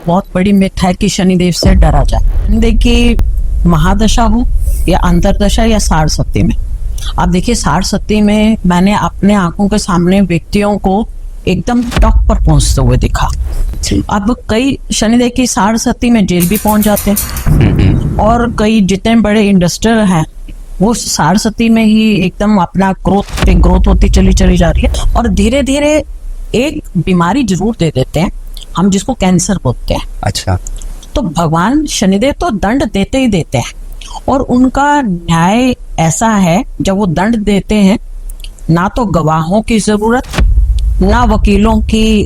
बहुत बड़ी मिथ है कि शनिदेव से डरा जाए। शनिदेव की महादशा हो या अंतरदशा या साढ़ सती में, आप देखिए साढ़ सती में मैंने अपने आंखों के सामने व्यक्तियों को एकदम टॉप पर पहुंचते हुए दिखा। अब कई शनिदेव की साढ़ सती में जेल भी पहुंच जाते हैं और कई जितने बड़े इंडस्ट्रियल हैं वो साढ़ सती में ही एकदम अपना ग्रोथ पे ग्रोथ होती चली जा रही है और धीरे धीरे एक बीमारी जरूर दे देते हैं हम, जिसको कैंसर बोलते हैं। अच्छा, तो भगवान शनिदेव तो दंड देते ही देते हैं और उनका न्याय ऐसा है, जब वो दंड देते हैं ना तो गवाहों की जरूरत ना वकीलों की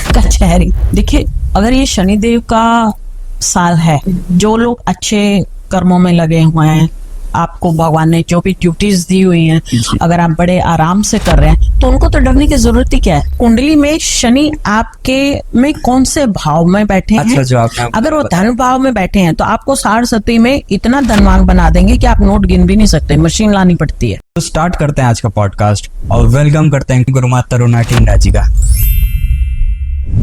कचहरी। देखिए अगर ये शनिदेव का साल है, जो लोग अच्छे कर्मों में लगे हुए हैं, आपको भगवान ने जो भी ड्यूटीज दी हुई हैं, अगर आप बड़े आराम से कर रहे हैं तो उनको तो डरने की जरूरत ही क्या है। कुंडली में शनि आपके में कौन से भाव में बैठे हैं? अच्छा, जो आपने अगर वो धन भाव में बैठे हैं तो आपको साढ़ सती में इतना धनवान बना देंगे कि आप नोट गिन भी नहीं सकते, मशीन लानी पड़ती है। तो स्टार्ट करते हैं आज का पॉडकास्ट और वेलकम करते हैं गुरुमा तरुणा टींडा जी का।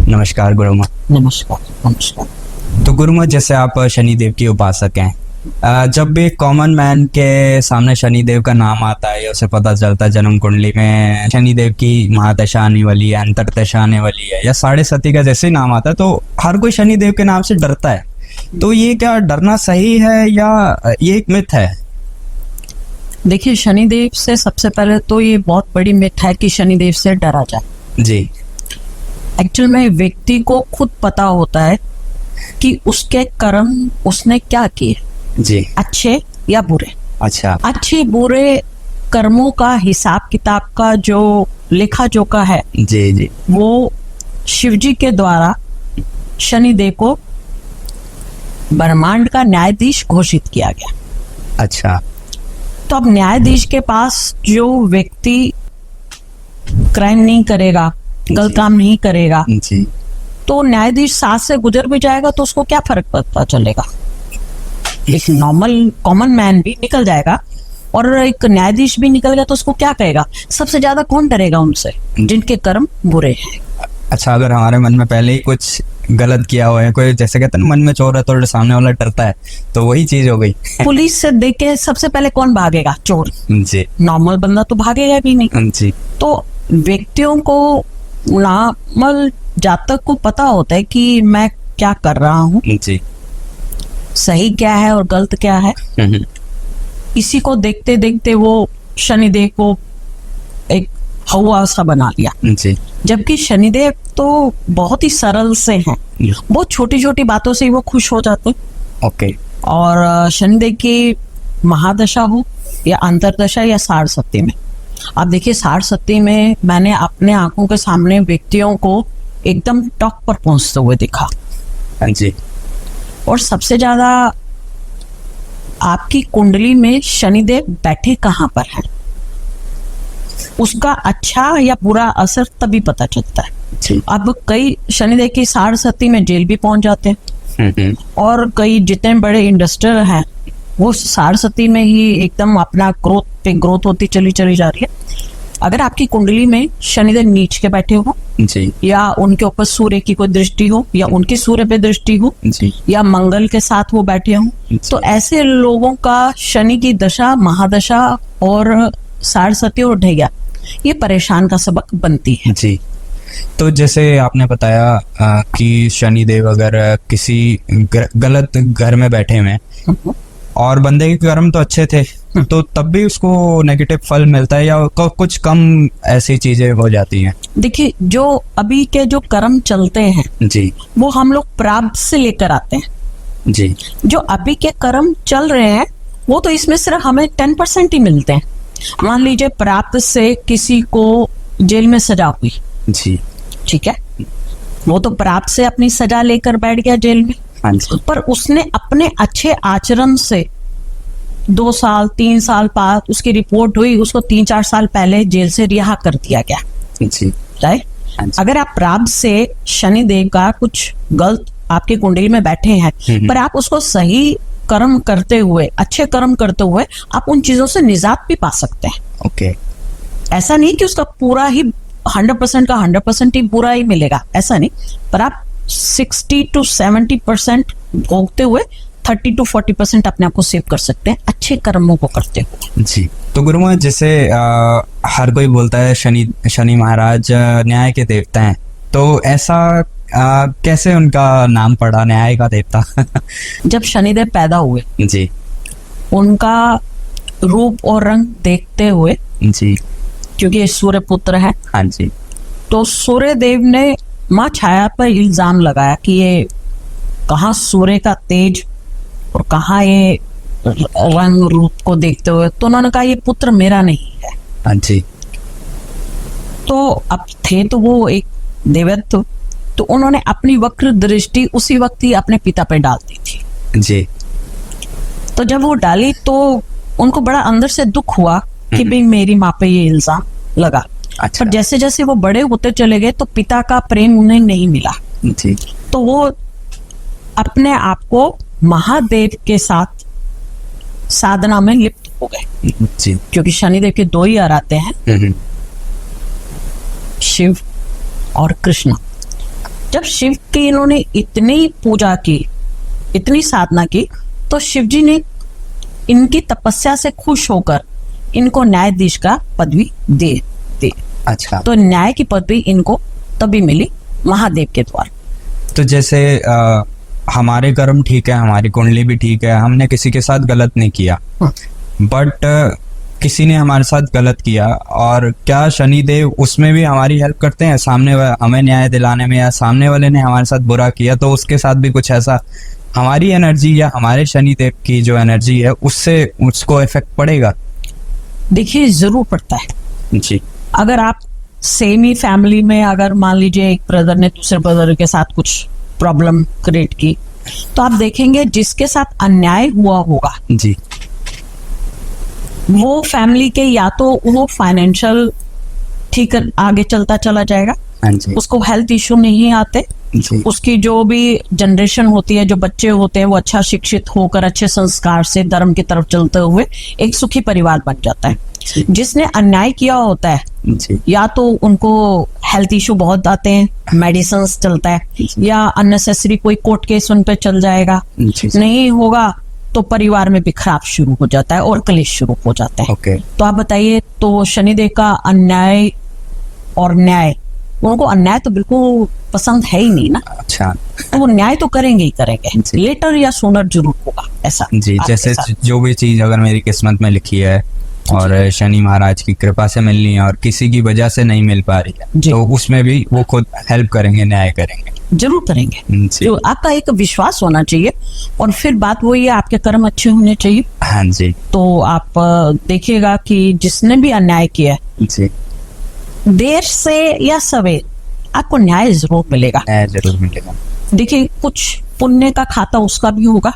नमस्कार गुरुमा। नमस्कार। नमस्कार। तो गुरुमा, जैसे आप शनिदेव की उपासक हैं, जब भी कॉमन मैन के सामने शनिदेव का नाम आता है या उसे पता चलता है जन्म कुंडली में शनिदेव की महादशा आने वाली है, अंतरदशा आने वाली है या साढ़े सती का जैसे ही नाम आता है, तो हर कोई शनिदेव के नाम से डरता है। तो ये क्या डरना सही है या ये एक मिथ है? देखिए शनिदेव से सबसे पहले तो ये बहुत बड़ी मिथ है कि शनिदेव से डरा जाए। जी। एक्चुअल में व्यक्ति को खुद पता होता है कि उसके कर्म उसने क्या किए, जी, अच्छे या बुरे। अच्छा, अच्छे बुरे कर्मों का हिसाब किताब का जो लेखा जोखा है, जी जी, वो शिव जी के द्वारा शनिदेव को ब्रह्मांड का न्यायाधीश घोषित किया गया। अच्छा, तो अब न्यायाधीश के पास जो व्यक्ति क्राइम नहीं करेगा, गलत काम नहीं करेगा, जी, तो न्यायाधीश साथ से गुजर भी जाएगा तो उसको क्या फर्क पता चलेगा। एक नॉर्मल कॉमन मैन भी निकल जाएगा और एक न्यायाधीश भी निकल गया तो उसको क्या कहेगा? सबसे ज्यादा कौन डरेगा उनसे? जिनके कर्म बुरे हैं। अच्छा, अगर हमारे मन में पहले ही कुछ गलत किया हुआ है, कोई जैसे कहते हैं मन में चोर है तो सामने वाला डरता है, तो वही चीज हो गई। पुलिस से देख के सबसे पहले कौन भागेगा? चोर। जी। नॉर्मल बंदा तो भागेगा भी नहीं। जी। तो व्यक्तियों को नॉर्मल जातक को पता होता है कि मैं क्या कर रहा हूँ, जी, सही क्या है और गलत क्या है। इसी को देखते देखते वो शनिदेव को एक हवा सा बना लिया। जी। जबकि शनिदेव तो बहुत ही सरल से हैं, बहुत छोटी छोटी बातों से ही वो खुश हो जाते हैं। ओके। और शनिदेव की महादशा हो या अंतरदशा या साढ़ सती में, आप देखिए साढ़ सती में मैंने अपने आंखों के सामने व्यक्तियों को एकदम टॉप पर पहुंचते हुए दिखा। जी। और सबसे ज्यादा आपकी कुंडली में शनिदेव बैठे कहाँ पर है, उसका अच्छा या बुरा असर तभी पता चलता है। अब कई शनिदेव की साढ़ सती में जेल भी पहुंच जाते हैं और कई जितने बड़े इंडस्ट्रियल हैं वो साढ़ सती में ही एकदम अपना ग्रोथ पे ग्रोथ होती चली जा रही है। अगर आपकी कुंडली में शनिदेव नीच के बैठे हो, जी, या उनके ऊपर सूर्य की कोई दृष्टि हो, या उनकी सूर्य पे दृष्टि हो, जी, या मंगल के साथ वो बैठे हो, तो ऐसे लोगों का शनि की दशा, महादशा और साढ़ सती और ढैया ये परेशान का सबक बनती है। जी। तो जैसे आपने बताया कि शनिदेव अगर किसी गलत घर में बैठे हुए और बंदे के कर्म तो अच्छे थे तो तब भी उसको नेगेटिव फल मिलता है या कुछ कम ऐसी चीजें हो जाती हैं? देखिए जो अभी के जो कर्म चलते हैं, जी, वो हम लोग प्रारब्ध से लेकर आते हैं। जी। जो अभी के कर्म चल रहे हैं वो तो इसमें सिर्फ हमें 10% ही मिलते हैं। मान लीजिए प्राप्त से किसी को जेल में सजा हुई, जी, ठीक है, वो तो प्राप्त से अपनी सजा लेकर बैठ गया जेल में, पर उसने अपने अच्छे आचरण से 2 साल 3 साल बाद उसकी रिपोर्ट हुई, उसको 3-4 साल पहले जेल से रिहा कर दिया गया। जी। राइट। अगर आप प्राप्त से शनिदेव का कुछ गलत आपकी कुंडली में बैठे हैं पर आप उसको सही कर्म करते हुए, अच्छे कर्म करते हुए आप उन चीजों से निजात भी पा सकते हैं। ओके। ऐसा नहीं कि उसका पूरा ही 100% का 100% ही बुरा ही मिलेगा, ऐसा नहीं, पर आप 60 to 70% भोगते हुए 30 to 40% अपने आप को सेव कर सकते हैं अच्छे कर्मों को करते हुए। जी। तो गुरुमा जैसे हर कोई बोलता है शनि महाराज न्याय के देवता हैं, तो ऐसा कैसे उनका नाम पड़ा न्याय का देवता? जब शनिदेव पैदा हुए जी उनका रूप और रंग देखते हुए, जी क्योंकि ये सूर्य पुत्र है, हाँ जी तो सूर्य देव ने माँ छाया पर इल्जाम लगाया कि ये कहाँ सूर्य का तेज और कहाँ ये रंग रूप को देखते हुए, तो उन्होंने कहा ये पुत्र मेरा नहीं है। हाँ जी। तो अब थे तो वो एक देवत्व, तो उन्होंने अपनी वक्र दृष्टि उसी वक्त ही अपने पिता पे डाल दी थी। जी। तो जब वो डाली तो उनको बड़ा अंदर से दुख हुआ कि भाई मेरी माँ पे ये इल्जाम लगा। अच्छा। पर जैसे जैसे वो बड़े होते चले गए तो पिता का प्रेम उन्हें नहीं मिला, जी तो वो अपने आप को महादेव के साथ साधना में लिप्त हो गए। जी। क्योंकि शनिदेव के दो ही आराध्य हैं, शिव और कृष्ण। जब शिव की इन्होंने इतनी पूजा की, इतनी साधना की, तो शिव जी ने इनकी तपस्या से खुश होकर इनको न्यायाधीश का पदवी दे दी। अच्छा। तो न्याय की पदवी इनको तभी मिली महादेव के द्वारा। तो जैसे हमारे कर्म ठीक है, हमारी कुंडली भी ठीक है, हमने किसी के साथ गलत नहीं किया, बट किसी ने हमारे साथ गलत किया, और क्या शनिदेव उसमें भी हमारी हेल्प करते हैं सामने हमें न्याय दिलाने में, या सामने वाले ने हमारे साथ बुरा किया तो उसके साथ भी कुछ ऐसा हमारी एनर्जी या हमारे शनिदेव की जो एनर्जी है उससे उसको इफेक्ट पड़ेगा? देखिए जरूर पड़ता है जी। अगर आप सेम ही फैमिली में, अगर मान लीजिए एक ब्रदर ने दूसरे ब्रदर के साथ कुछ प्रॉब्लम क्रिएट की, तो आप देखेंगे जिसके साथ अन्याय हुआ होगा जी वो फैमिली के या तो वो फाइनेंशियल ठीक आगे चलता चला जाएगा, हाँ जी उसको हेल्थ इश्यू नहीं आते, जी उसकी जो भी जनरेशन होती है, जो बच्चे होते हैं वो अच्छा शिक्षित होकर अच्छे संस्कार से धर्म की तरफ चलते हुए एक सुखी परिवार बन जाता है। जिसने अन्याय किया होता है जी या तो उनको हेल्थ इश्यू बहुत आते हैं, मेडिसिन चलता है, या अननेसेसरी कोई कोर्ट केस उन पे चल जाएगा, जी नहीं होगा तो परिवार में भी खराब शुरू हो जाता है और कलेश शुरू हो जाता है। ओके। तो आप बताइए, तो शनिदेव का अन्याय और न्याय, उनको अन्याय तो बिल्कुल पसंद है ही नहीं ना, अच्छा तो वो न्याय तो करेंगे ही करेंगे, लेटर या सूनर जरूर होगा ऐसा। जी। आपके जैसे साथ। जो भी चीज अगर मेरी किस्मत में लिखी है और शनि महाराज की कृपा से मिलनी है और किसी की वजह से नहीं मिल पा रही है, जी। तो उसमें भी वो खुद हेल्प करेंगे, न्याय करेंगे। जरूर करेंगे। जी। तो आपका एक विश्वास होना चाहिए, और फिर बात वही है, आपके कर्म अच्छे होने चाहिए। हाँ जी तो आप देखिएगा कि जिसने भी अन्याय किया है, जी देर से या सवेर आपको न्याय जरूर मिलेगा। न्याय जरूर मिलेगा। देखिए कुछ पुण्य का खाता उसका भी होगा।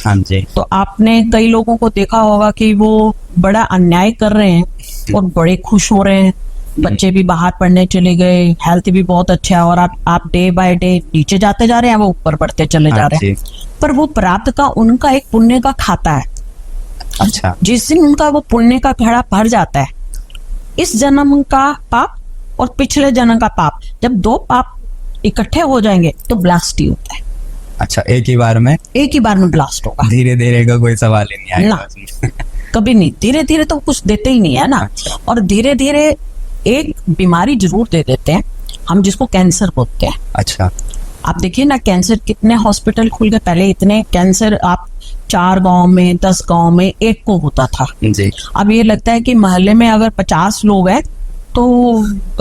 हाँ जी तो आपने कई लोगों को देखा होगा कि वो बड़ा अन्याय कर रहे हैं और बड़े खुश हो रहे हैं, बच्चे भी बाहर पढ़ने चले गए, हेल्थ भी बहुत अच्छा है, और आप डे बाय डे नीचे जाते जा रहे हैं, वो ऊपर बढ़ते चले जा रहे हैं। पर वो प्राप्त का उनका एक पुण्य का खाता है। अच्छा। जिस दिन उनका वो पुण्य का घड़ा भर जाता है, इस जन्म का पाप और पिछले जन्म का पाप, जब दो पाप इकट्ठे हो जाएंगे तो ब्लास्ट ही होता है। अच्छा, एक ही बार में? एक ही बार में ब्लास्ट होगा। धीरे धीरे का कोई सवाल ही नहीं आएगा ना, कभी नहीं। धीरे धीरे तो कुछ देते ही नहीं है ना। अच्छा। और धीरे धीरे एक बीमारी जरूर दे देते हैं, हम जिसको कैंसर बोलते हैं। अच्छा। आप देखिए ना, कैंसर कितने हॉस्पिटल खुल गए। पहले इतने कैंसर आप 4 गांव में 10 गांव में एक को होता था। जी। अब ये लगता है कि मोहल्ले में अगर 50 लोग हैं तो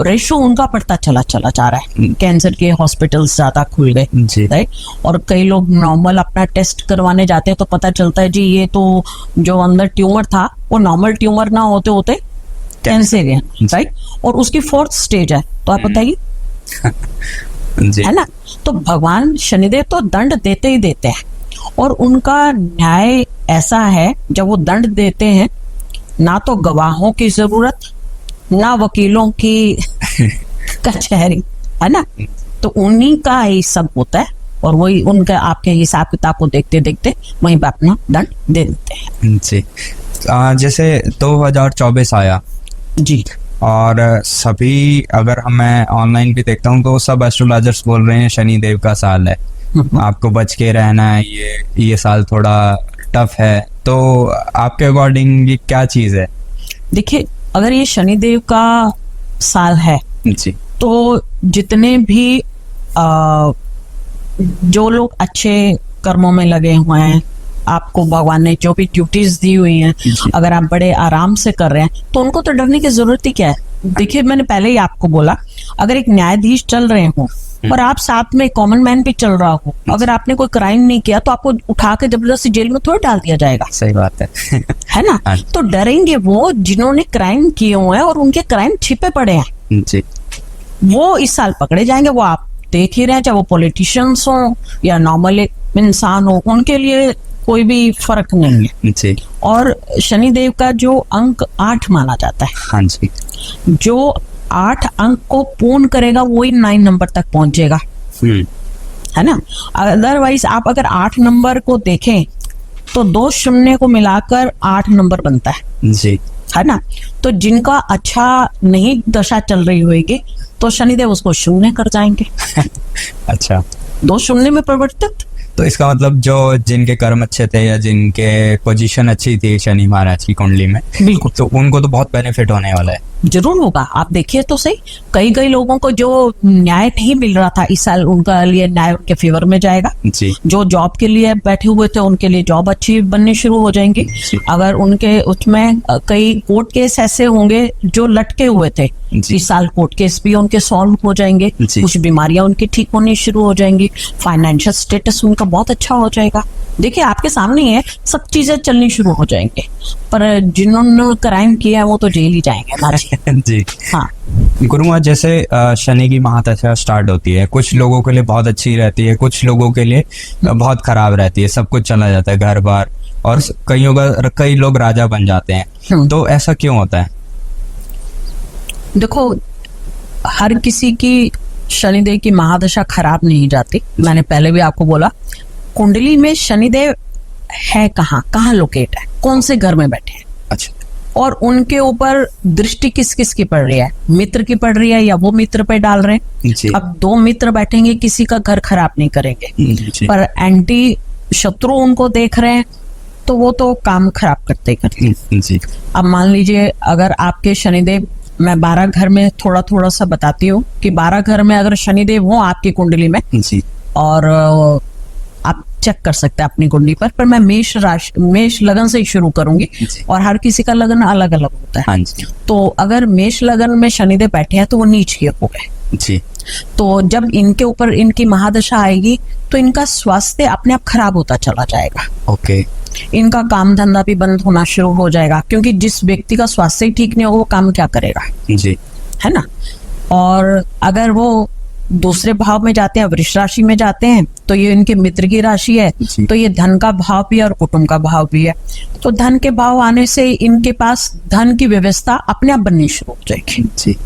रेशो उनका बढ़ता चला जा रहा है। कैंसर के हॉस्पिटल्स ज्यादा खुल गए, जी। राइट। और कई लोग नॉर्मल अपना टेस्ट करवाने जाते हैं तो पता चलता है जी ये तो जो अंदर ट्यूमर था वो नॉर्मल ट्यूमर ना होते होते कैंसर है, राइट। और उसकी 4th स्टेज है। तो आप बताइए, जी। है ना। तो भगवान शनिदेव तो दंड देते ही देते हैं, और उनका न्याय ऐसा है, जब वो दंड देते हैं ना तो गवाहों की जरूरत, ना वकीलों की कचहरी, है ना। तो उन्हीं का ही सब होता है, और वही उनका आपके हिसाब किताब को देखते देखते वहीं पे अपना दंड दे देते हैं। जी। जैसे 2024 आया जी, और सभी, अगर मैं ऑनलाइन भी देखता हूँ तो सब एस्ट्रोलॉजर्स बोल रहे हैं शनि देव का साल है, आपको बच के रहना है, ये साल थोड़ा टफ है। तो आपके अकॉर्डिंग ये क्या चीज है? देखिए, अगर ये शनिदेव का साल है जी तो जितने भी जो लोग अच्छे कर्मों में लगे हुए हैं, आपको भगवान ने जो भी ड्यूटीज दी हुई हैं, अगर आप बड़े आराम से कर रहे हैं तो उनको तो डरने की जरूरत ही क्या है। देखिए, मैंने पहले ही आपको बोला, अगर एक न्यायाधीश चल रहे हो और आप साथ में कॉमन मैन भी चल रहा हो, अगर आपने कोई क्राइम नहीं किया तो आपको उठा के जबरदस्ती जेल में थोड़ी डाल दिया जाएगा। सही बात है। है ना? तो डरेंगे वो जिन्होंने क्राइम किए हुए हैं और उनके क्राइम छिपे पड़े हैं, जी वो इस साल पकड़े जाएंगे। वो आप देख ही रहे हैं, चाहे वो पॉलिटिशियंस हो या नॉर्मल इंसान हो, उनके लिए कोई भी फर्क नहीं है। जी। और शनिदेव का जो अंक 8 माना जाता है, हाँ जी। जो 8 अंक को पूर्ण करेगा वही 9 नंबर तक पहुंचेगा, है ना? अदरवाइज आप अगर 8 नंबर को देखें तो 2 शून्य को मिलाकर 8 नंबर बनता है, जी है ना? तो जिनका अच्छा नहीं दशा चल रही होगी तो शनिदेव उसको शून्य कर जाएंगे। अच्छा, 2 शून्य में परिवर्तित। तो इसका मतलब जो जिनके कर्म अच्छे थे या जिनके पोजीशन अच्छी थी शनि महाराज की कुंडली में, बिल्कुल, तो उनको तो बहुत बेनिफिट होने वाला है। जरूर होगा। आप देखिए तो सही, कई लोगों को जो न्याय नहीं मिल रहा था इस साल, उनका लिए न्याय उनके फेवर में जाएगा। जी। जो जॉब के लिए बैठे हुए थे उनके लिए जॉब अच्छी बननी शुरू हो जाएंगी। अगर उनके उसमें कई कोर्ट केस ऐसे होंगे जो लटके हुए थे, इस साल कोर्ट केस भी उनके सॉल्व हो जाएंगे। कुछ बीमारियां उनकी ठीक होनी शुरू हो जाएंगी। फाइनेंशियल स्टेटस उनका बहुत अच्छा हो जाएगा। देखिए, आपके सामने ही है, सब चीजें चलनी शुरू हो जाएंगे। पर जिन्होंने क्राइम किया है वो तो जेल ही जाएंगे। जी। हाँ गुरुमा, जैसे शनि की महादशा स्टार्ट होती है, कुछ लोगों के लिए बहुत अच्छी रहती है, कुछ लोगों के लिए बहुत खराब रहती है, सब कुछ चला जाता है घर बार, और कई लोग राजा बन जाते हैं। तो ऐसा क्यों होता है? देखो, हर किसी की शनिदेव की महादशा खराब नहीं जाती। मैंने पहले भी आपको बोला, कुंडली में शनिदेव है कहाँ लोकेट है, कौन से घर में बैठे हैं। अच्छा। और उनके ऊपर दृष्टि किस किस की पड़ रही है, मित्र की पड़ रही है या वो मित्र पे डाल रहे हैं। अब 2 मित्र बैठेंगे, किसी का घर खराब नहीं करेंगे, पर एंटी शत्रु उनको देख रहे हैं तो वो तो काम खराब करते ही करते हैं। अब मान लीजिए, अगर आपके शनिदेव, मैं 12 घर में थोड़ा सा बताती हूँ कि 12 घर में अगर शनिदेव हो आपकी कुंडली में, और आप चेक कर सकते हैं अपनी कुंडली पर मैं मेष लगन से ही शुरू करूंगी, और हर किसी का लगन अलग अलग होता है। तो अगर मेष लगन में शनिदेव बैठे हैं तो वो नीच के हो गए जी। तो जब इनके ऊपर इनकी महादशा आएगी तो इनका स्वास्थ्य अपने आप खराब होता चला जाएगा। ओके। इनका काम धंधा भी बंद होना शुरू हो जाएगा, क्योंकि जिस व्यक्ति का स्वास्थ्य ठीक नहीं होगा वो काम क्या करेगा जी, है ना? और अगर वो दूसरे भाव में जाते हैं, वृष राशि में जाते हैं, तो ये इनके मित्र की राशि है, तो ये धन का भाव भी है और कुटुंब का भाव भी है। तो धन के भाव आने से इनके पास धन की व्यवस्था अपने आप बननी शुरू हो जाएगी जी।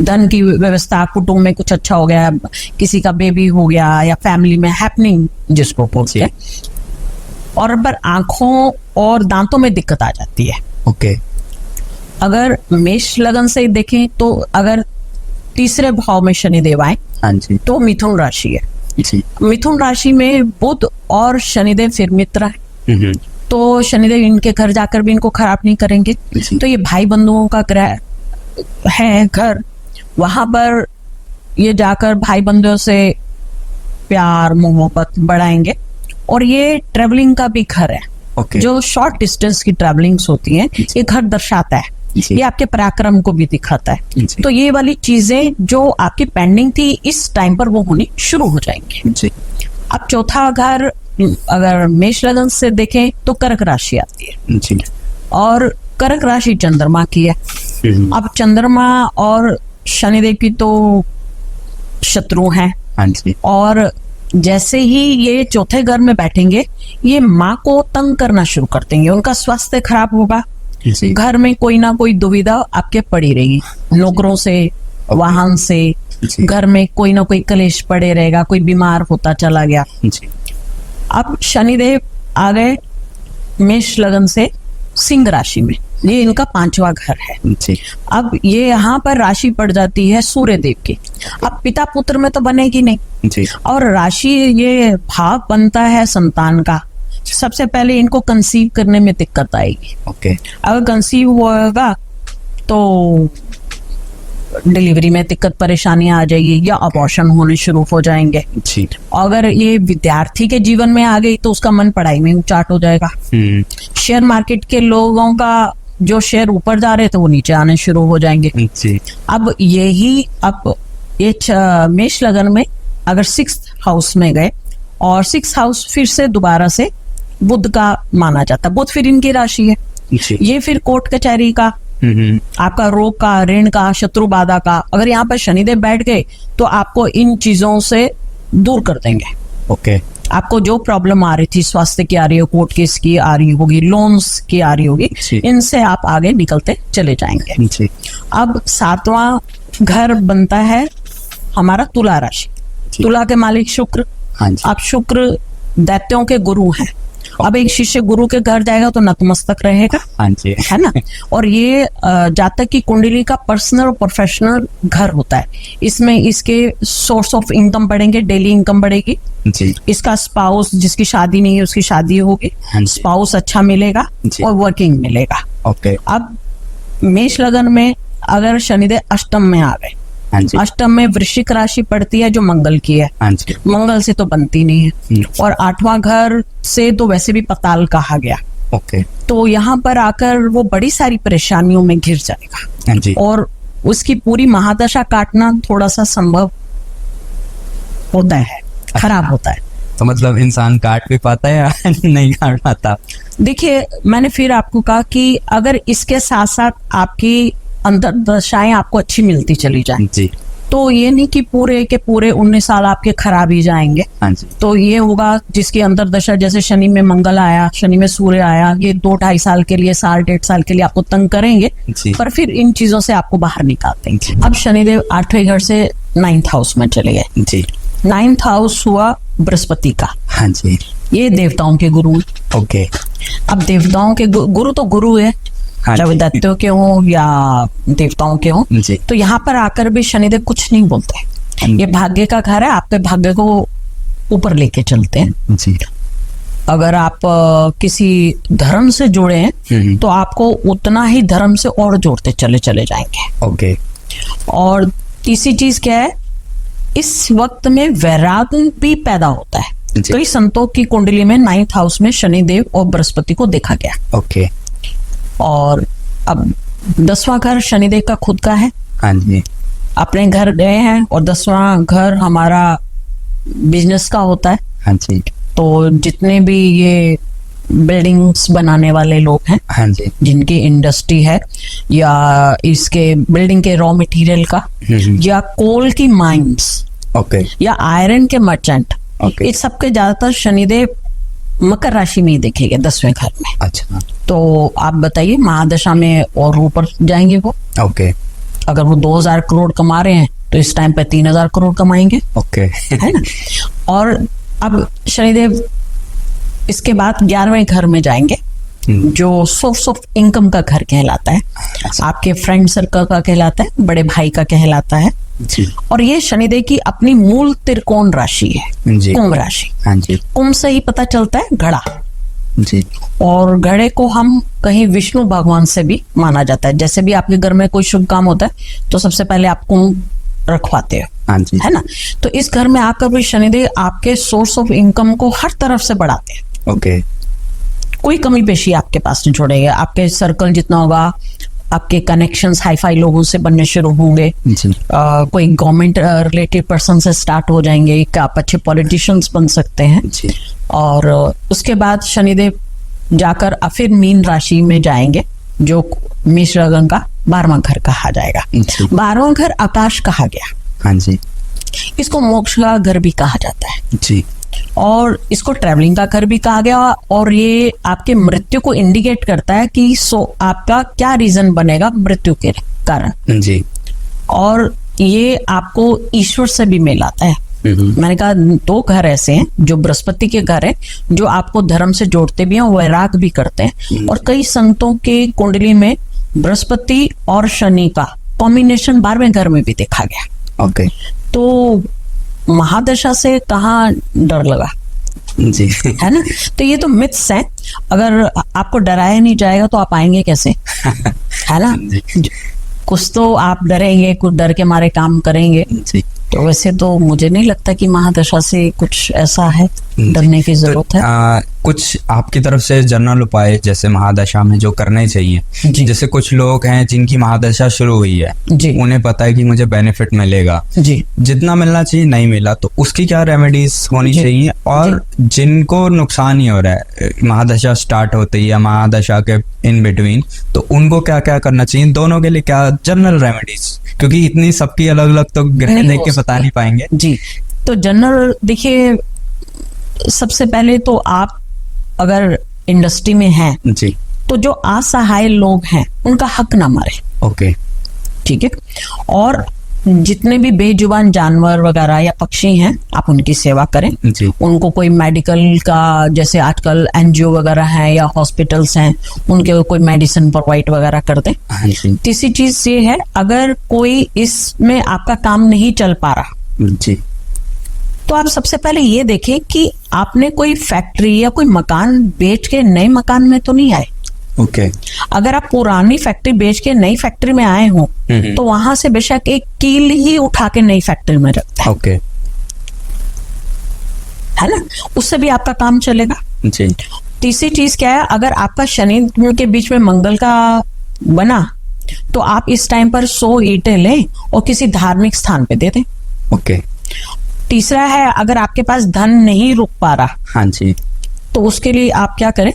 धन की व्यवस्था, कुटुंब में कुछ अच्छा हो गया, किसी का बेबी हो गया, या फैमिली में हैपनिंग जिसको बोलते हैं। और पर आंखों और दांतों में दिक्कत आ जाती है। ओके। अगर मेष लगन से देखें तो अगर तीसरे भाव में शनिदेव आए, हाँ जी, तो मिथुन राशि है जी। मिथुन राशि में बुध और शनिदेव फिर मित्र है, तो शनिदेव इनके घर जाकर भी इनको खराब नहीं करेंगे। तो ये भाई बंधुओं का ग्रह है घर, वहां पर ये जाकर भाई बंधुओं से प्यार मोहब्बत बढ़ाएंगे। और ये ट्रेवलिंग का भी घर है। Okay. जो शॉर्ट डिस्टेंस की ट्रेवलिंग्स होती हैं, ये घर दर्शाता है, ये आपके पराक्रम को भी दिखाता है। तो ये वाली चीजें जो आपकी पेंडिंग थी इस टाइम पर वो होनी शुरू हो जाएंगी। अब चौथा घर अगर मेष लगन से देखें तो कर्क राशि आती है जी। और कर्क राशि चंद्रमा की है। अब चंद्रमा और शनिदेव की तो शत्रु हैं, और जैसे ही ये चौथे घर में बैठेंगे ये माँ को तंग करना शुरू कर देंगे, उनका स्वास्थ्य खराब होगा, घर में कोई ना कोई दुविधा आपके पड़ी रहेगी, नौकरों से, वाहन से, घर में कोई ना कोई कलेश पड़े रहेगा, कोई बीमार होता चला गया। अब शनिदेव आ गए मेष लगन से सिंह राशि में, ये इनका 5वां घर है। जी अब ये यहाँ पर राशि पड़ जाती है सूर्य देव की। अब पिता पुत्र में तो बनेगी नहीं, जी और राशि ये भाव बनता है संतान का। सबसे पहले इनको कंसीव करने में दिक्कत आएगी। ओके अगर कंसीव होगा तो डिलीवरी में दिक्कत परेशानी आ जाएगी या अबॉर्शन होने शुरू हो जाएंगे। जी अगर ये विद्यार्थी के जीवन में आ गई तो उसका मन पढ़ाई में उचाट हो जाएगा। शेयर मार्केट के लोगों का जो शेयर ऊपर जा रहे थे वो नीचे आने शुरू हो जाएंगे। जी अब यही अब ये मेष लगन में अगर 6th हाउस में गए, और 6th हाउस फिर से दोबारा से बुध का माना जाता है। बुध फिर इनकी राशि है। जी ये फिर कोर्ट कचहरी का, आपका रोग का, ऋण का, शत्रु बाधा का, अगर यहाँ पर शनिदेव बैठ गए तो आपको इन चीजों से दूर कर देंगे। ओके आपको जो प्रॉब्लम आ रही थी, स्वास्थ्य की आ रही हो, कोर्ट केस की आ रही होगी, लोन्स की आ रही होगी, जी। इनसे आप आगे निकलते चले जाएंगे। जी अब 7वां घर बनता है हमारा तुला राशि। जी। तुला के मालिक शुक्र। हाँ जी अब शुक्र दैत्यों के गुरु हैं। अब एक शिष्य गुरु के घर जाएगा तो नतमस्तक रहेगा, हाँ जी है ना। और ये जातक की कुंडली का पर्सनल और प्रोफेशनल घर होता है। इसमें इसके सोर्स ऑफ इनकम बढ़ेंगे, डेली इनकम बढ़ेगी। जी इसका स्पाउस, जिसकी शादी नहीं है उसकी शादी होगी, हाँ जी। स्पाउस अच्छा मिलेगा जी। और वर्किंग मिलेगा। ओके अब मेष लगन में अगर शनिदेव अष्टम में आ गए, हाँ जी अष्टम में वृश्चिक राशि पड़ती है जो मंगल की है। हाँ जी मंगल से तो बनती नहीं है, और 8वां घर से तो वैसे भी पताल कहा गया। ओके तो यहाँ पर आकर वो बड़ी सारी परेशानियों में घिर जाएगा, हाँ जी और उसकी पूरी महादशा काटना थोड़ा सा संभव होता है, खराब होता है। तो मतलब इंसान काट भी पाता है या नहीं काट पाता? देखिए, मैंने फिर आपको कहा कि अगर इसके साथ साथ आपकी अंतर दशाएं आपको अच्छी मिलती चली जाए जी तो ये नहीं कि पूरे के पूरे 19 साल आपके खराब ही जाएंगे। हाँ जी तो ये होगा जिसकी अंतर दशा, जैसे शनि में मंगल आया, शनि में सूर्य आया, ये 2-2.5 साल के लिए, साल 1.5 साल के लिए आपको तंग करेंगे, जी पर फिर इन चीजों से आपको बाहर निकाल देंगे। जी। अब शनिदेव 8वें घर से 9th हाउस में चले गए। जी 9th हाउस हुआ बृहस्पति का। हाँ जी ये देवताओं के गुरु हैं। ओके अब देवताओं के गुरु तो गुरु है, हाँ चाहे जी दैत्यों के हों या देवताओं के हों। जी तो यहाँ पर आकर भी शनिदेव कुछ नहीं बोलते। ये भाग्य का घर है, आपके भाग्य को ऊपर लेके चलते हैं। जी अगर आप किसी धर्म से जुड़े हैं तो आपको उतना ही धर्म से और जोड़ते चले जाएंगे। ओके और तीसरी चीज क्या है, इस वक्त में वैराग्य भी पैदा होता है। जी। कई संतों की कुंडली में 9th हाउस में शनिदेव और बृहस्पति को देखा गया। ओके और अब 10वां घर शनिदेव का खुद का है। हाँ जी अपने घर गए हैं, और 10वां घर हमारा बिजनेस का होता है। हाँ जी तो जितने भी ये बिल्डिंग्स बनाने वाले लोग हैं, हाँ जी जिनकी इंडस्ट्री है, या इसके बिल्डिंग के रॉ मटेरियल का, या कोल की माइंस, ओके या आयरन के मर्चेंट, ओके इस सबके ज्यादातर शनिदेव मकर राशि में ही देखेंगे 10वें घर में। अच्छा तो आप बताइए, महादशा में और ऊपर जाएंगे वो। ओके अगर वो 2000 करोड़ कमा रहे हैं तो इस टाइम पे 3000 करोड़ कमाएंगे, ओके है ना। और अब शनिदेव इसके बाद 11वें घर में जाएंगे, जो सोर्स ऑफ इनकम का घर कहलाता है, आपके फ्रेंड सर्कल का कहलाता है, बड़े भाई का कहलाता है। जी और ये शनिदेव की अपनी मूल त्रिकोण राशि है, जी कुंभ राशि। हाँ जी कुंभ से ही पता चलता है घड़ा, जी और घड़े को हम कहीं विष्णु भगवान से भी माना जाता है। जैसे भी आपके घर में कोई शुभ काम होता है तो सबसे पहले आप कुंभ रखवाते हो, हाँ जी है ना। तो इस घर में आकर भी शनिदेव आपके सोर्स ऑफ इनकम को हर तरफ से बढ़ाते हैं। ओके कोई कमी पेशी आपके पास नहीं छोड़ेगा। आपके सर्कल जितना होगा, आपके कनेक्शंस हाईफाई लोगों से बनने शुरू होंगे। जी कोई गवर्नमेंट रिलेटेड पर्सन से स्टार्ट हो जाएंगे कि आप अच्छे पॉलिटिशियंस बन सकते हैं। जी और उसके बाद शनिदेव जाकर फिर मीन राशि में जाएंगे, जो मेष लगन का 12वां घर कहा जाएगा। जी 12वां घर आकाश कहा गया, हाँ जी इसको मोक्ष का घर भी कहा जाता है, जी और इसको ट्रैवलिंग का घर भी कहा गया। और ये आपके मृत्यु को इंडिकेट करता है कि आपका क्या रीजन बनेगा मृत्यु के कारण। जी और ये आपको ईश्वर से भी मिलाता है। मैंने कहा 2 घर ऐसे हैं जो बृहस्पति के घर हैं, जो आपको धर्म से जोड़ते भी हैं, वैराग भी करते हैं। और कई संतों के कुंडली में बृहस्पति और शनि का कॉम्बिनेशन 12वें घर में भी देखा गया। ओके तो महादशा से कहाँ डर लगा, जी है ना। तो ये तो मिथ्स हैं। अगर आपको डराया नहीं जाएगा तो आप आएंगे कैसे, है ना। कुछ तो आप डरेंगे, कुछ डर के मारे काम करेंगे। जी तो वैसे तो मुझे नहीं लगता कि महादशा से कुछ ऐसा है डरने की जरूरत है। कुछ आपकी तरफ से जनरल उपाय जैसे महादशा में जो करने चाहिए, जी। जैसे कुछ लोग हैं जिनकी महादशा शुरू हुई है, जी उन्हें पता है कि मुझे बेनिफिट मिलेगा, जी जितना मिलना चाहिए नहीं मिला, तो उसकी क्या रेमेडीज होनी चाहिए। और जिनको नुकसान ही हो रहा है महादशा स्टार्ट होते ही या महादशा के इन बिटवीन, तो उनको क्या क्या करना चाहिए, दोनों के लिए क्या जनरल रेमेडीज, क्योंकि इतनी सबकी अलग अलग तो ग्रह नहीं देख हो के बता नहीं पाएंगे। जी। तो जनरल देखिए, सबसे पहले तो आप अगर इंडस्ट्री में हैं जी तो जो असहाय लोग हैं उनका हक ना मारे, ओके ठीक है। और जितने भी बेजुबान जानवर वगैरह या पक्षी हैं आप उनकी सेवा करें। जी उनको कोई मेडिकल का, जैसे आजकल एनजीओ वगैरह है या हॉस्पिटल्स हैं, उनके कोई मेडिसिन प्रोवाइड वगैरह कर दें। हाँ जी तीसरी चीज ये है, अगर कोई इसमें आपका काम नहीं चल पा रहा जी तो आप सबसे पहले ये देखें कि आपने कोई फैक्ट्री या कोई मकान बेच के नए मकान में तो नहीं आए। ओके अगर आप पुरानी फैक्ट्री बेच के नई फैक्ट्री में आए हो तो वहां से बेशक एक कील ही उठा के नई फैक्ट्री में रखते हैं, ओके है ना, उससे भी आपका काम चलेगा। जी तीसरी चीज क्या है, अगर आपका शनि के बीच में मंगल का बना तो आप इस टाइम पर 100 ईंटें लें और किसी धार्मिक स्थान पे दे दें। ओके तीसरा है, अगर आपके पास धन नहीं रुक पा रहा हाँ जी तो उसके लिए आप क्या करें,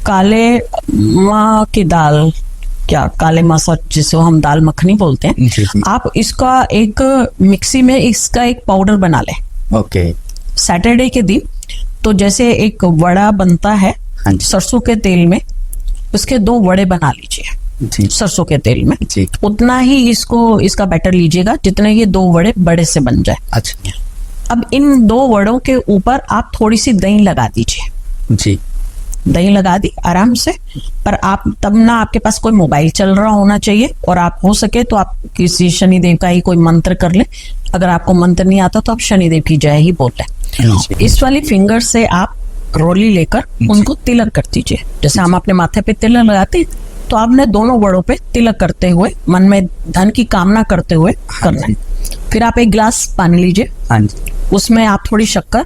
काले माँ की दाल, क्या काले मसा जिसे हम दाल मखनी बोलते हैं, जी जी आप इसका एक मिक्सी में इसका एक पाउडर बना लें। ओके सैटरडे के दिन तो जैसे एक वड़ा बनता है हाँ जी सरसों के तेल में, उसके 2 वड़े बड़ा लीजिए जी सरसों के तेल में। जी उतना ही इसका बैटर लीजिएगा जितने ये 2 वड़े बड़े से बन जाए। अच्छा अब इन 2 वड़ों के ऊपर आप थोड़ी सी दही लगा दीजिए। जी दही लगा दी आराम से, पर आप तब ना आपके पास कोई मोबाइल चल रहा होना चाहिए, और आप हो सके तो आप किसी शनिदेव का ही कोई मंत्र कर ले। अगर आपको मंत्र नहीं आता तो आप शनिदेव की जय ही बोल लें। इस वाली फिंगर से आप रोली लेकर उनको तिलक कर दीजिए। जैसे हम अपने माथे पे तिलक लगाते हैं, तो आपने दोनों वड़ों पे तिलक करते हुए मन में धन की कामना करते हुए करना है। फिर आप एक गिलास पानी लीजिए, हाँ जी उसमें आप थोड़ी शक्कर,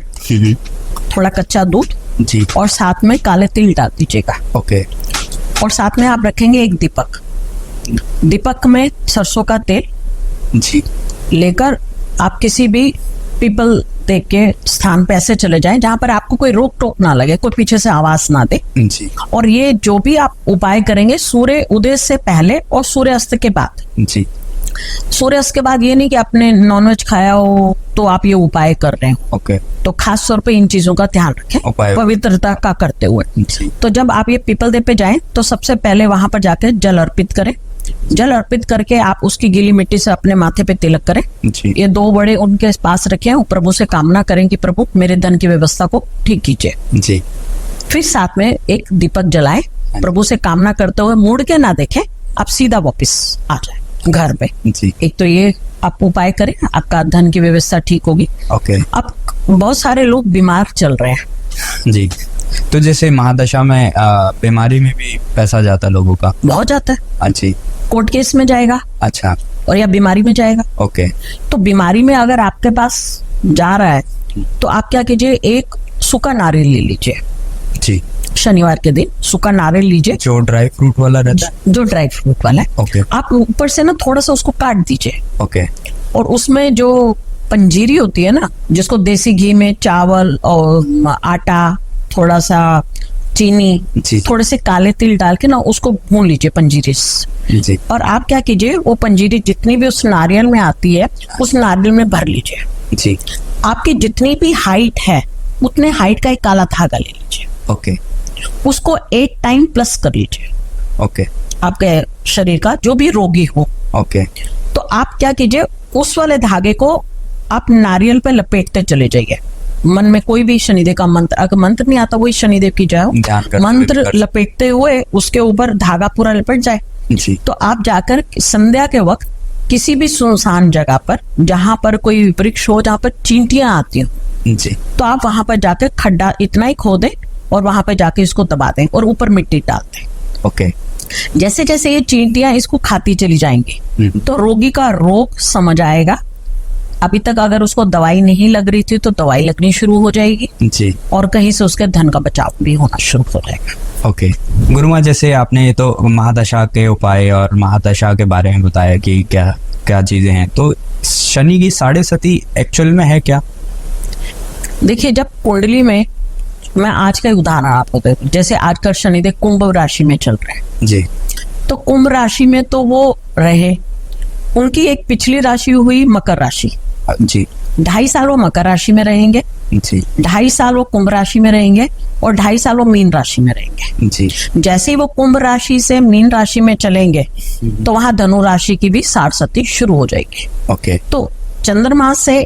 थोड़ा कच्चा दूध जी और साथ में काले तिल डाल दीजिएगा। ओके और साथ में आप रखेंगे एक दीपक। दीपक में सरसों का तेल जी लेकर आप किसी भी पीपल देख के स्थान पे ऐसे चले जाएं जहां पर आपको कोई रोक टोक ना लगे, कोई पीछे से आवाज ना दे। जी और ये जो भी आप उपाय करेंगे सूर्य उदय से पहले और सूर्यास्त के बाद। जी सूर्यास्त के बाद ये नहीं कि आपने नॉनवेज खाया हो तो आप ये उपाय कर रहे हो। ओके तो खास तौर पे इन चीजों का ध्यान रखें उपाय पवित्रता का करते हुए। जी तो जब आप ये पीपल देव पे जाएं तो सबसे पहले वहां पर जाकर जल अर्पित करें। जल अर्पित करके आप उसकी गीली मिट्टी से अपने माथे पे तिलक करें। जी ये 2 बड़े उनके पास रखें और प्रभु से कामना करें कि प्रभु मेरे धन की व्यवस्था को ठीक कीजिए। जी फिर साथ में एक दीपक जलाएं, प्रभु से कामना करते हुए मुड़ के ना देखें, आप सीधा वापिस आ जाए घर पे। जी एक तो ये आप उपाय करें, आपका धन की व्यवस्था ठीक होगी। ओके अब बहुत सारे लोग बीमार चल रहे हैं। जी तो जैसे महादशा में बीमारी में भी पैसा जाता लोगों का बहुत जाता है, हाँ जी कोर्ट केस में जाएगा अच्छा और या बीमारी में जाएगा। ओके तो बीमारी में अगर आपके पास जा रहा है तो आप क्या कीजिए, एक सूखा नारियल ले लीजिए। जी शनिवार के दिन सूखा नारियल लीजिए जो ड्राई फ्रूट वाला रहता है। जो ड्राई फ्रूट वाला है। ओके आप ऊपर से ना थोड़ा सा उसको काट दीजिए ओके और उसमें जो पंजीरी होती है ना, जिसको देसी घी में चावल और आटा, थोड़ा सा चीनी, जी थोड़े से काले तिल डाल के ना उसको भून लीजिए पंजीरी से। जी और आप क्या कीजिए, वो पंजीरी जितनी भी उस नारियल में आती है उस नारियल में भर लीजिए। जी आपकी जितनी भी हाइट है उतने हाइट का एक काला धागा ले लीजिए, ओके उसको 8 टाइम प्लस कर लीजिए ओके आपके शरीर का जो भी रोगी हो। ओके तो आप क्या कीजिए, उस वाले धागे को आप नारियल पे लपेटते चले जाइए। मन में कोई भी शनिदेव का मंत्र, अगर मंत्र नहीं आता वही शनिदेव की जाओ, ध्यान करते मंत्र हुए लपेटते हुए उसके ऊपर धागा पूरा लपेट जाए। जी तो आप जाकर संध्या के वक्त किसी भी सुनसान जगह पर जहां पर कोई वृक्ष हो, जहां पर चींटियां आती हो, जी तो आप वहां पर जाकर खड्डा इतना ही खोदें और वहां पर जाके इसको दबा दें और ऊपर मिट्टी डाल दें। ओके जैसे जैसे ये चींटियां इसको खाती चली जाएंगी हम्म। तो रोगी का रोग समझ आएगा। अभी तक अगर उसको दवाई नहीं लग रही थी तो दवाई लगनी शुरू हो जाएगी जी और कहीं से उसके धन का बचाव भी होना शुरू हो जाएगा। ओके गुरुमा, जैसे आपने ये तो महादशा के उपाय और महादशा के बारे में बताया कि क्या क्या चीजें हैं, तो शनि की साढ़े सती एक्चुअल में है क्या? देखिए, जब कुंडली में, मैं आज का उदाहरण आपको देता हूं, जैसे आजकल शनिदेव कुंभ राशि में चल रहे हैं, जी तो कुंभ राशि में तो वो रहे, उनकी एक पिछली राशि हुई मकर राशि, जी 2.5 साल वो मकर राशि में रहेंगे, जी 2.5 साल वो कुंभ राशि में रहेंगे और 2.5 साल वो मीन राशि में रहेंगे। जी जैसे ही वो कुंभ राशि से मीन राशि में चलेंगे तो वहां धनु राशि की भी साढ़ सती शुरू हो जाएगी। ओके तो चंद्रमा से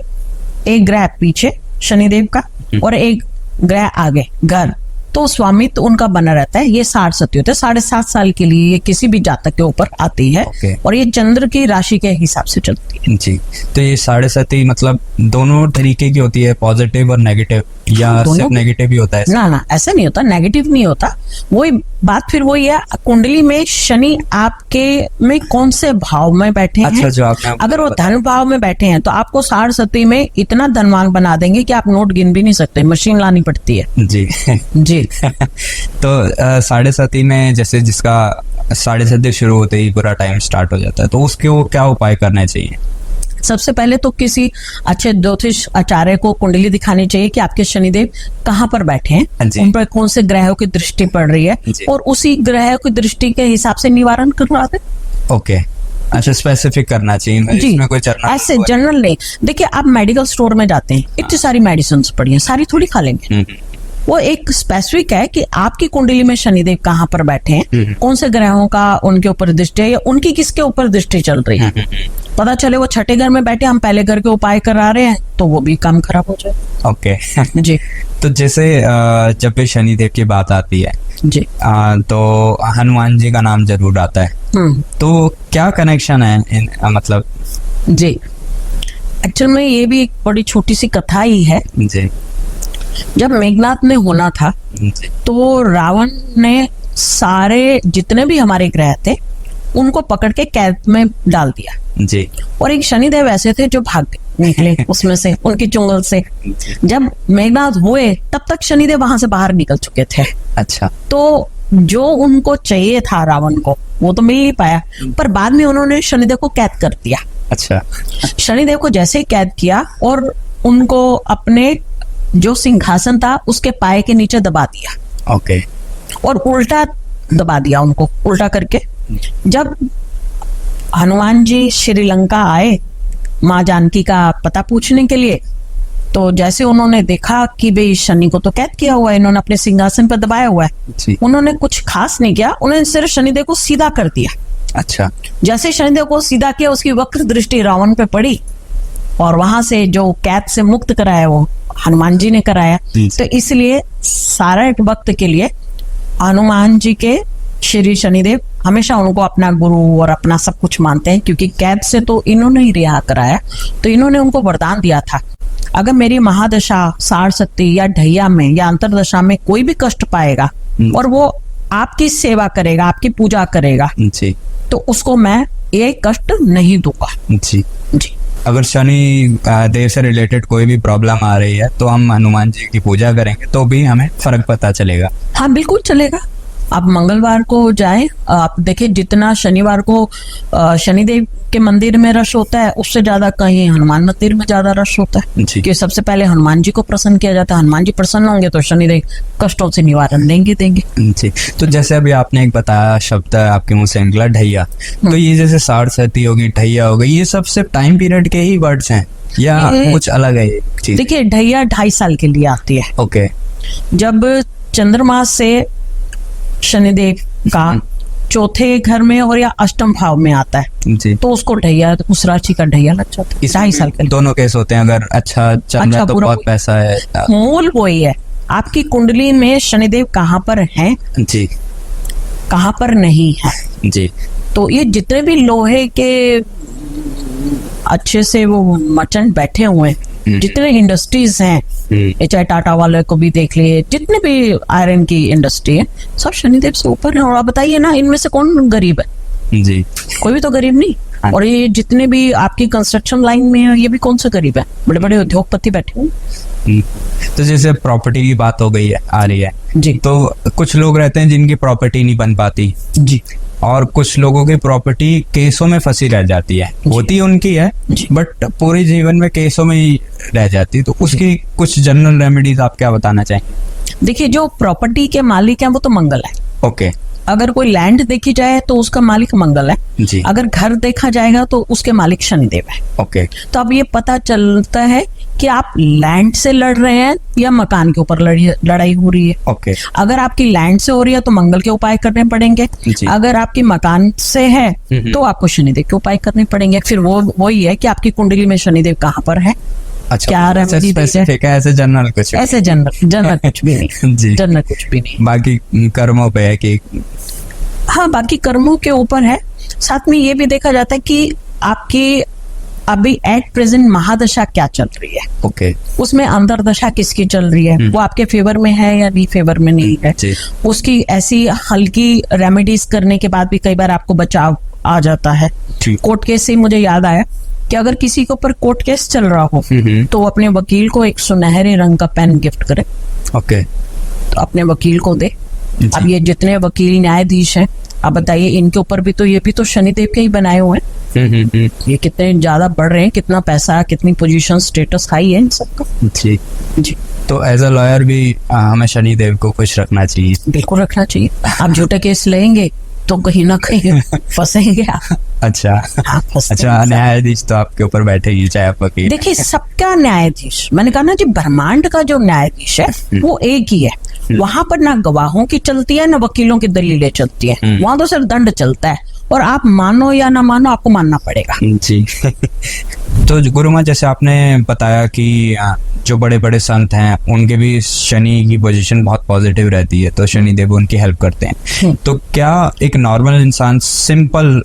एक ग्रह पीछे शनिदेव का और एक ग्रह आगे घर, तो स्वामित्व उनका बना रहता है। ये साढ़ सती होते हैं, 7.5 साल के लिए ये किसी भी जातक के ऊपर आती है। ओके। और ये चंद्र की राशि के हिसाब से चलती है। जी, तो ये साढ़े सती मतलब दोनों तरीके की होती है, पॉजिटिव और नेगेटिव, या दोनों सिर्फ नेगेटिव ही होता है? ना ना, ऐसा नहीं होता, नेगेटिव नहीं होता। वही बात फिर वही है, कुंडली में शनि आपके में कौन से भाव में बैठे अच्छा, हैं। जो आपने अगर वो बताया। धन भाव में बैठे हैं तो आपको साढ़ सती में इतना धनवान बना देंगे कि आप नोट गिन भी नहीं सकते, मशीन लानी पड़ती है। जी जी तो साढ़े सती में जैसे जिसका साढ़े सती शुरू होते ही पूरा टाइम स्टार्ट हो जाता है, तो उसके वो क्या उपाय करने चाहिए? सबसे पहले तो किसी अच्छे ज्योतिष आचार्य को कुंडली दिखानी चाहिए कि आपके शनिदेव कहाँ पर बैठे हैं, हाँ जी। उन पर कौन से ग्रहों की दृष्टि पड़ रही है जी। और उसी ग्रह की दृष्टि के हिसाब से निवारण करवा दे। ओके, अच्छा, स्पेसिफिक करना चाहिए, जी, इसमें कोई चरना ऐसे जनरल नहीं। देखिए, आप मेडिकल स्टोर में जाते हैं, इतनी सारी मेडिसिन पड़ी हैं, सारी थोड़ी खा लेंगे। वो एक स्पेसिफिक है कि आपकी कुंडली में शनिदेव कहाँ पर बैठे हैं, कौन से ग्रहों का उनके ऊपर दृष्टि है या उनकी किसके ऊपर दृष्टि चल रही है। पता चले वो छठे घर में बैठे, हम पहले घर के उपाय करा रहे हैं, तो वो भी काम खराब हो जाए। ओके जी तो जैसे जब भी शनिदेव की बात आती है जी तो हनुमान जी का नाम जरूर आता है, तो क्या कनेक्शन है मतलब? जी, एक्चुअल में ये भी एक बड़ी छोटी सी कथा ही है। जी जब मेघनाथ ने होना था जी तो रावण ने सारे जितने भी हमारे ग्रह थे उनको पकड़ के कैद में डाल दिया, जी और एक शनिदेव ऐसे थे जो भाग निकले उसमें से, उनकी चुंगल से। जब मेघनाथ हुए तब तक शनिदेव वहां से बाहर निकल चुके थे। अच्छा, तो जो उनको चाहिए था रावण को वो तो मिल नहीं पाया, पर बाद में उन्होंने शनिदेव को कैद कर दिया। अच्छा, शनिदेव को जैसे ही कैद किया और उनको अपने जो सिंहासन था उसके पाए के नीचे दबा दिया ओके, और उल्टा दबा दिया उनको, उल्टा करके। जब हनुमान जी श्रीलंका आए माँ जानकी का पता पूछने के लिए, तो जैसे उन्होंने देखा कि भाई शनि को तो कैद किया हुआ है, इन्होंने अपने सिंहासन पर दबाया हुआ है, जी उन्होंने कुछ खास नहीं किया, उन्होंने सिर्फ शनिदेव को सीधा कर दिया। अच्छा, जैसे शनिदेव को सीधा किया, उसकी वक्र दृष्टि रावण पे पड़ी और वहां से जो कैद से मुक्त कराया वो हनुमान जी ने कराया। जी। तो इसलिए सारा एक वक्त के लिए हनुमान जी के श्री शनिदेव हमेशा उनको अपना गुरु और अपना सब कुछ मानते हैं, क्योंकि कैद से तो इन्होंने ही रिहा कराया, तो इन्होंने उनको वरदान दिया था, अगर मेरी महादशा साढ़ सती या ढैया में या अंतरदशा में कोई भी कष्ट पाएगा और वो आपकी सेवा करेगा, आपकी पूजा करेगा, जी तो उसको मैं ये कष्ट नहीं दूंगा। जी। जी अगर शनि देव से रिलेटेड कोई भी प्रॉब्लम आ रही है तो हम हनुमान जी की पूजा करेंगे तो भी हमें फर्क पता चलेगा? हाँ, बिल्कुल चलेगा। आप मंगलवार को जाएं, आप देखिए जितना शनिवार को शनिदेव के मंदिर में रश होता है उससे ज्यादा कहीं हनुमान मंदिर में ज्यादा रश होता है, जी क्योंकि सबसे पहले हनुमान जी को प्रसन्न किया जाता है। हनुमान जी प्रसन्न होंगे तो शनिदेव कष्टों से निवारण देंगे। जी। तो जैसे अभी आपने एक बताया शब्द आपके मुंह से निकला ढैया, तो ये जैसे साढ़ सती होगी, ढैया हो गई, ये सब सिर्फ टाइम पीरियड के ही वर्ड्स हैं या कुछ अलग है ये चीज? देखिए, ढैया 2.5 साल के लिए आती है। ओके, जब चंद्रमा से शनिदेव का चौथे घर में और या अष्टम भाव में आता है जी। तो उसको ढैया, उस राशि का ढैया लग जाता है 2.5 साल के लिए। दोनों केस होते हैं, अगर अच्छा चल रहा है तो पूरा बहुत पैसा है। मूल वही है, आपकी कुंडली में शनिदेव कहाँ पर हैं, जी कहाँ पर नहीं है। जी। तो ये जितने भी लोहे के अच्छे से वो मर्चेंट बैठे हुए हैं, जितने इंडस्ट्रीज हैं, ये चाहे टाटा वाले को भी देख लिए, जितने भी आयरन की इंडस्ट्री है, सब शनिदेव से ऊपर है। और आप बताइए ना, इनमें से कौन गरीब है? जी। कोई भी तो गरीब नहीं। हाँ। और ये जितने भी आपकी कंस्ट्रक्शन लाइन में है, ये भी कौन सा गरीब है? बड़े बड़े उद्योगपति बैठे हुए। तो जैसे प्रॉपर्टी की बात हो गई है, आ रही है जी तो कुछ लोग रहते हैं जिनकी प्रॉपर्टी नहीं बन पाती, जी और कुछ लोगों की प्रॉपर्टी केसों में फंसी रह जाती है, होती उनकी है जी। बट पूरे जीवन में केसों में ही रह जाती है। तो उसकी कुछ जनरल रेमेडीज आप क्या बताना चाहेंगे? देखिए, जो प्रॉपर्टी के मालिक हैं वो तो मंगल है। ओके अगर कोई लैंड देखी जाए तो उसका मालिक मंगल है। जी। अगर घर देखा जाएगा तो उसके मालिक शनिदेव है। ओके तो अब ये पता चलता है कि आप लैंड से लड़ रहे हैं या मकान के ऊपर लड़ाई हो रही है। ओके अगर आपकी लैंड से हो रही है तो मंगल के उपाय करने पड़ेंगे। जी। अगर आपकी मकान से है तो आपको शनिदेव के उपाय करने पड़ेंगे। फिर वही है कि आपकी कुंडली में शनिदेव कहाँ पर है। अच्छा, क्या ऐसे remedy दीजिए? स्पेसिफिक है, ऐसे जनरल कुछ? ऐसे जनरल कुछ भी नहीं। जी। जनरल कुछ भी नहीं। बाकी कर्मों पे है कि? हाँ, बाकी कर्मों के ऊपर है। साथ में ये भी देखा जाता है कि आपकी अभी एट प्रेजेंट महादशा क्या चल रही है, ओके उसमें अंतरदशा किसकी चल रही है, वो आपके फेवर में है या नहीं फेवर में नहीं है। जी। उसकी ऐसी हल्की रेमेडीज करने के बाद भी कई बार आपको बचाव आ जाता है। ठीक। कोर्ट केस से मुझे याद आया कि अगर किसी के ऊपर कोर्ट केस चल रहा हो तो अपने वकील को एक सुनहरे रंग का पेन गिफ्ट करे, ओके तो अपने वकील को दे। जी। अब ये जितने वकील न्यायाधीश हैं, अब बताइए इनके ऊपर भी तो ये भी तो शनिदेव के ही बनाए हुए हैं। ये कितने ज्यादा बढ़ रहे हैं, कितना पैसा, कितनी पोजीशन, स्टेटस हाई है इन सबका। जी। जी तो एज अ लॉयर भी हमें शनिदेव को खुश रखना चाहिए। बिल्कुल रखना चाहिए। आप झूठे केस लेंगे तो कहीं ना कहीं फंसेंगे आप। अच्छा हाँ, फंसते अच्छा, हैं। न्यायाधीश तो आपके ऊपर बैठेगी चाहे आप वकील। देखिए, सबका न्यायाधीश, मैंने कहा ना जी, ब्रह्मांड का जो न्यायाधीश है वो एक ही है। वहां पर ना गवाहों की चलती है ना वकीलों की दलीलें चलती है, वहां तो सिर्फ दंड चलता है। और आप मानो या ना मानो, आपको मानना पड़ेगा। जी। तो गुरुमा, जैसे आपने बताया कि जो बड़े बड़े संत हैं उनके भी शनि की पोजीशन बहुत पॉजिटिव रहती है, तो शनि देव उनकी हेल्प करते हैं। तो क्या एक नॉर्मल इंसान सिंपल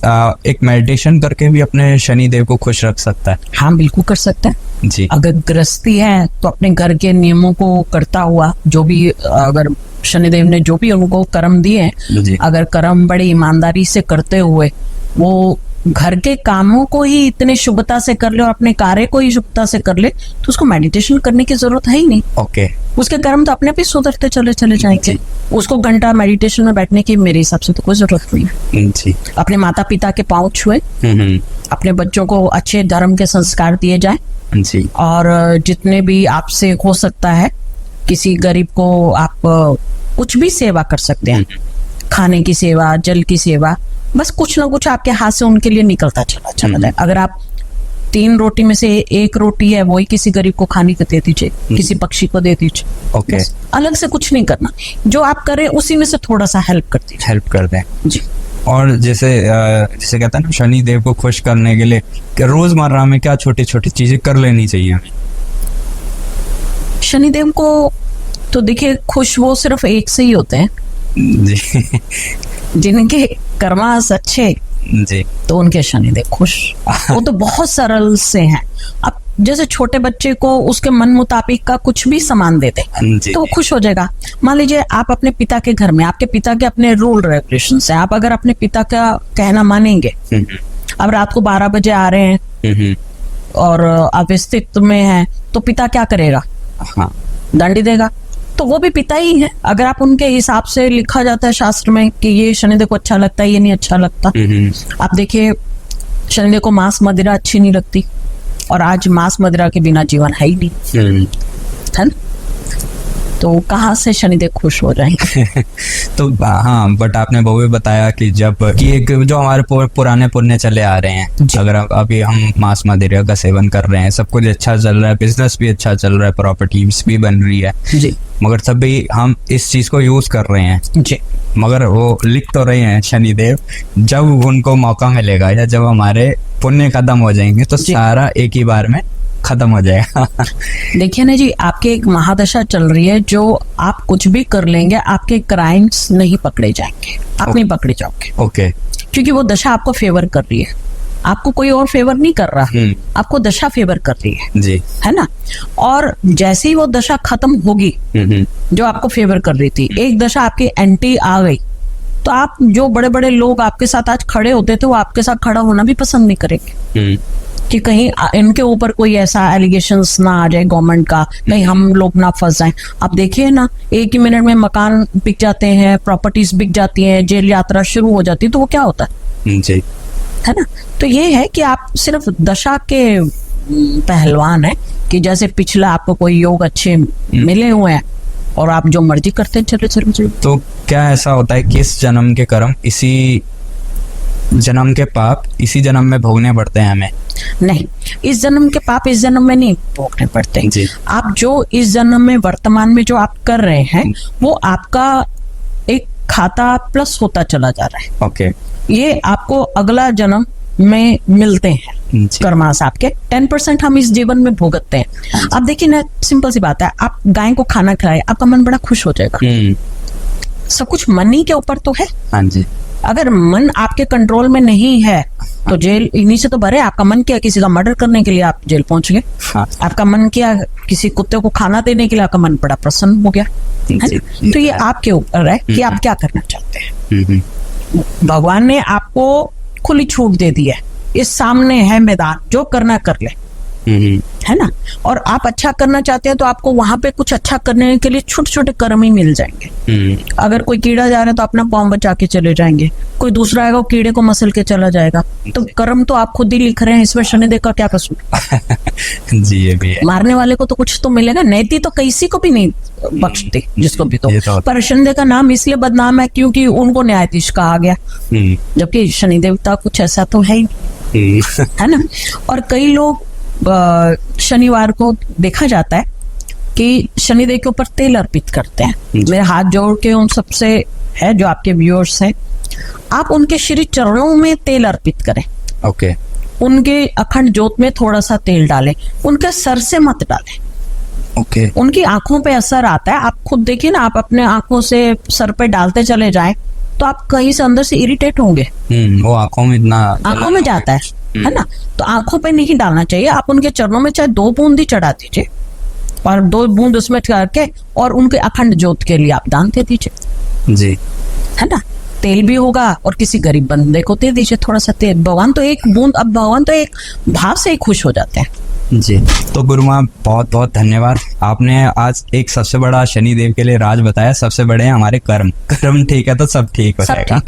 एक मेडिटेशन करके भी अपने शनि देव को खुश रख सकता है? हाँ, बिल्कुल कर सकता है। जी। अगर गृहस्थी है तो अपने घर के नियमों को करता हुआ, जो भी अगर शनिदेव ने जो भी उनको कर्म दिए हैं, जी। अगर कर्म बड़ी ईमानदारी से करते हुए वो घर के कामों को ही इतने शुभता से कर ले और अपने कार्य को ही शुभता से कर ले, तो उसको मेडिटेशन करने की जरूरत है ही नहीं। ओके। उसके कर्म तो अपने आप ही सुधरते चले जाएंगे। उसको घंटा मेडिटेशन में बैठने की मेरे हिसाब से तो कोई जरूरत नहीं है। जी। अपने माता पिता के पांव छुए, अपने बच्चों को अच्छे धर्म के संस्कार दिए जाए, जी। और जितने भी आपसे हो सकता है, किसी गरीब को आप कुछ भी सेवा कर सकते हैं, खाने की सेवा, जल की सेवा, बस कुछ ना कुछ आपके हाथ से उनके लिए निकलता चला जाए। अगर आप 3 रोटी में से 1 रोटी है वही किसी गरीब को खाने को दे दीजिए, किसी पक्षी को दे दीजिए। ओके। बस, अलग से कुछ नहीं करना, जो आप करें उसी में से थोड़ा सा हेल्प कर दीजिए। हेल्प कर दें। जी। और जैसे कहते हैं ना, शनि देव को खुश करने के लिए रोजमर्रा में क्या छोटी छोटी चीजें कर लेनी चाहिए हमें? शनिदेव को तो देखिए, खुश वो सिर्फ एक से ही होते हैं, जी। जिनके कर्मास अच्छे, जी। तो उनके शनिदेव खुश। वो तो बहुत सरल से हैं। अब जैसे छोटे बच्चे को उसके मन मुताबिक का कुछ भी सामान दे दे जी। तो वो खुश हो जाएगा। मान लीजिए आप अपने पिता के घर में, आपके पिता के अपने रूल रेगुलेशन है, आप अगर अपने पिता का कहना मानेंगे, अब रात को 12 बजे आ रहे हैं और आप स्थित में हैं, तो पिता क्या करेगा? हाँ। दंड देगा। तो वो भी पिता ही है। अगर आप उनके हिसाब से, लिखा जाता है शास्त्र में कि ये शनिदेव को अच्छा लगता है, ये नहीं अच्छा लगता। आप देखिए, शनिदेव को मांस मदिरा अच्छी नहीं लगती, और आज मांस मदिरा के बिना जीवन है ही नहीं, है ना? तो कहाँ से शनिदेव खुश हो जाएंगे? तो हाँ, बट आपने वो भी बताया कि जब कि एक जो हमारे पुराने पुण्य चले आ रहे हैं, अगर अभी हम मांस मदिरा का सेवन कर रहे हैं, सब कुछ अच्छा चल रहा है, बिजनेस भी अच्छा चल रहा है, प्रॉपर्टीज भी बन रही है जी मगर तभी हम इस चीज को यूज कर रहे हैं, जी मगर वो लिख तो रहे हैं शनिदेव, जब उनको मौका मिलेगा या जब हमारे पुण्य खत्म हो जाएंगे तो सारा एक ही बार में खत्म हो जाएगा। देखिए ना जी, आपके एक महादशा चल रही है, जो आप कुछ भी कर लेंगे आपके क्राइम्स नहीं पकड़े जाएंगे, आप नहीं पकड़े जाओगे। ओके, क्योंकि वो दशा आपको फेवर कर रही है, आपको कोई और फेवर नहीं कर रहा, आपको दशा फेवर कर रही है जी, है ना। और जैसे ही वो दशा खत्म होगी जो आपको फेवर कर रही थी, एक दशा आपकी एंटी आ गई, तो आप जो बड़े बड़े लोग आपके साथ आज खड़े होते थे वो आपके साथ खड़ा होना भी पसंद नहीं करेंगे कि कहीं इनके ऊपर कोई ऐसा एलिगेशंस ना आ जाए गवर्नमेंट का, कहीं हम लोग ना फंस जाएं। आप देखिए ना, एक ही मिनट में मकान बिक जाते हैं, प्रॉपर्टीज बिक जाती हैं, जेल यात्रा शुरू हो जाती है, तो वो क्या होता है जी, है ना। तो ये है कि आप सिर्फ दशा के पहलवान है कि जैसे पिछला आपको कोई योग अच्छे मिले हुए हैं और आप जो मर्जी करते हैं चलो चलो चलो। तो क्या ऐसा होता है कि इस जन्म के कर्म इसी जन्म के पाप इसी जन्म में भोगने पड़ते हैं हमें? नहीं, इस जन्म के पाप इस जन्म में नहीं भोगने पड़ते जी। आप जो इस जन्म में वर्तमान में जो आप कर रहे हैं वो आपका एक खाता प्लस होता चला जा रहा है। ओके, ये आपको अगला जन्म में मिलते हैं जी। कर्मास आपके 10% हम इस जीवन में भुगतते हैं। अब देखिए ना, सिंपल सी बात है, आप गाय को खाना खिलाए, आपका मन बड़ा खुश हो जाएगा। सब कुछ मन ही के ऊपर तो है। हाँ जी, अगर मन आपके कंट्रोल में नहीं है तो जेल इन्हीं से तो भरे। आपका मन किया किसी का मर्डर करने के लिए, आप जेल पहुंच गए। हाँ। आपका मन किया किसी कुत्ते को खाना देने के लिए, आपका मन बड़ा प्रसन्न हो गया, है ना? जी। तो ये आपके ऊपर है कि आप क्या करना चाहते हैं। भगवान ने आपको खुली छूट दे दी है, इस सामने है मैदान, जो करना कर ले, है ना। और आप अच्छा करना चाहते हैं तो आपको वहां पे कुछ अच्छा करने के लिए छोटे छोटे कर्म ही मिल जाएंगे। अगर कोई कीड़ा जा रहा है तो अपना पाँव बचा के चले जाएंगे, कोई दूसरा आएगा वो कीड़े को मसल के चला जाएगा। तो कर्म तो आप खुद ही लिख रहे हैं, इसमें शनिदेव का क्या कसूर? जी, ये भी है। मारने वाले को तो कुछ तो मिलेगा, नैति तो किसी को भी नहीं बख्शती जिसको भी ये तो। तो पर शनिदेव का नाम इसलिए बदनाम है क्योंकि उनको न्यायाधीश कहा गया, जबकि शनि देवता कुछ ऐसा तो है ही, है ना। और कई लोग शनिवार को देखा जाता है कि शनिदेव के ऊपर तेल अर्पित करते हैं। मेरे हाथ जोड़ के उन सबसे है जो आपके व्यूअर्स हैं, आप उनके श्री चरणों में तेल अर्पित करें। ओके, उनके अखंड ज्योत में थोड़ा सा तेल डालें, उनके सर से मत डालें। ओके, उनकी आंखों पे असर आता है, आप खुद देखिए ना, आप अपने आंखों से सर पे डालते चले जाएं तो आप कहीं से अंदर से इरिटेट होंगे। वो आंखों में इतना आंखों में जाता है ना। तो आंखों पे नहीं डालना चाहिए। आप उनके चरणों में चाहे 2 बूंद ही चढ़ा दीजिए और 2 बूंद उसमें करके और उनके अखंड ज्योत के लिए आप दान दे दीजिए, जी, है ना। तेल भी होगा और किसी गरीब बंदे को दे दीजिए थोड़ा सा तेल। भगवान तो एक बूंद, अब भगवान तो एक भाव से ही खुश हो जाते हैं। जी। तो गुरु माँ बहुत बहुत धन्यवाद, आपने आज एक सबसे बड़ा शनिदेव के लिए राज बताया। सबसे बड़े हैं हमारे कर्म, कर्म ठीक है तो सब ठीक हो जाएगा।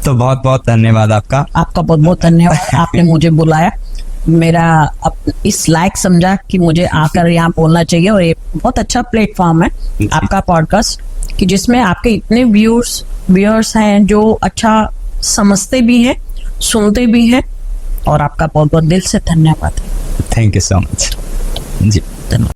तो बहुत बहुत धन्यवाद आपका। आपका बहुत बहुत धन्यवाद, आपने मुझे बुलाया, मेरा इस लायक समझा कि मुझे आकर यहाँ बोलना चाहिए। और ये बहुत अच्छा प्लेटफॉर्म है आपका पॉडकास्ट, कि जिसमें आपके इतने व्यूअर्स हैं जो अच्छा समझते भी हैं, सुनते भी हैं। और आपका बहुत बहुत दिल से धन्यवाद। थैंक यू सो मच जी, धन्यवाद।